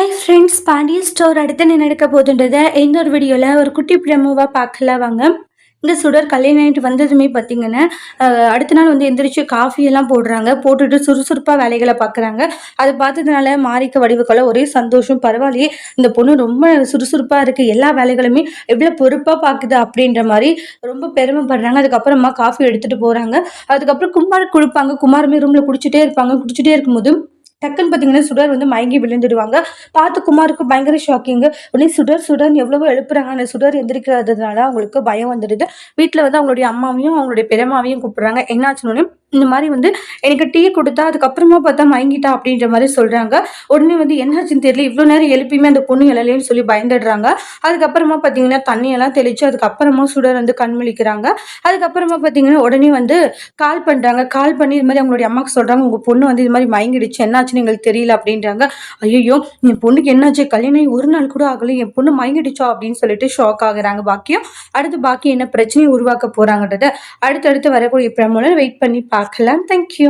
Hi friends, Pandian store அடுத்து என்ன நடக்க போகுதுன்றத இந்த ஒரு வீடியோவில் ஒரு குட்டி பிரமோவாக பார்க்கலாம் வாங்க. இந்த சுடர் கல்யாணம் ஆகிட்டு வந்ததுமே பார்த்தீங்கன்னா அடுத்த நாள் வந்து எந்திரிச்சு காஃபியெல்லாம் போடுறாங்க. போட்டுட்டு சுறுசுறுப்பாக வேலைகளை பார்க்குறாங்க. அதை பார்த்ததுனால மாரிக்க வடிவுக்குள்ள ஒரே சந்தோஷம். பரவாயில்லையே, இந்த பொண்ணு ரொம்ப சுறுசுறுப்பாக இருக்குது, எல்லா வேலைகளுமே எவ்வளோ பொறுப்பாக பார்க்குது அப்படின்ற மாதிரி ரொம்ப பெருமைப்படுறாங்க. அதுக்கப்புறமா காஃபி எடுத்துகிட்டு போகிறாங்க. அதுக்கப்புறம் குமார் கொடுப்பாங்க. குமாருமே ரூமில் குடிச்சிட்டே இருப்பாங்க. குடிச்சிட்டே இருக்கும்போது டக்குன்னு பார்த்தீங்கன்னா சுடர் வந்து மயங்கி விழுந்துடுவாங்க. பார்த்து குமாருக்கு பயங்கர ஷாக்கிங்கு. உடனே சுடர் சுடர்ன்னு எவ்வளவோ எழுப்புறாங்க. அந்த சுடர் எந்திரிக்கிறதுனால அவங்களுக்கு பயம் வந்துடுது. வீட்டில் வந்து அவங்களுடைய அம்மாவையும் அவங்களுடைய பெரியம்மாவையும் கூப்பிடுறாங்க. என்னாச்சுன்னு இந்த மாதிரி வந்து எனக்கு டீ கொடுத்தா அதுக்கப்புறமா பார்த்தா மயங்கிட்டா அப்படின்ற மாதிரி சொல்கிறாங்க. உடனே வந்து என்னாச்சுன்னு தெரியல, இவ்வளோ நேரம் எழுப்பியுமே அந்த பொண்ணு எழலைன்னு சொல்லி பயந்துடுறாங்க. அதுக்கப்புறமா பார்த்தீங்கன்னா தண்ணியெல்லாம் தெளித்து அதுக்கப்புறமா சுடர் வந்து கண் முழிக்கிறாங்க. அதுக்கப்புறமா பார்த்தீங்கன்னா உடனே வந்து கால் பண்ணுறாங்க. கால் பண்ணி இது மாதிரி அவங்களுடைய அம்மாவுக்கு சொல்கிறாங்க, உங்கள் பொண்ணு வந்து இது மாதிரி மயங்கிடுச்சு, என்னாச்சுன்னு எங்களுக்கு தெரியல அப்படின்றாங்க. ஐயோ, என் பொண்ணுக்கு என்னாச்சு, கல்யாணம் ஒரு நாள் கூட ஆகலை, என் பொண்ணு மயங்கிடுச்சா அப்படின்னு சொல்லிட்டு ஷாக் ஆகுறாங்க பாக்கியம். அடுத்து பாக்கி என்ன பிரச்சனையை உருவாக்க போகிறாங்கன்றத அடுத்தடுத்து வரக்கூடிய பிரமோல வெயிட் பண்ணி பார்க்கலாம். தேங்க்யூ.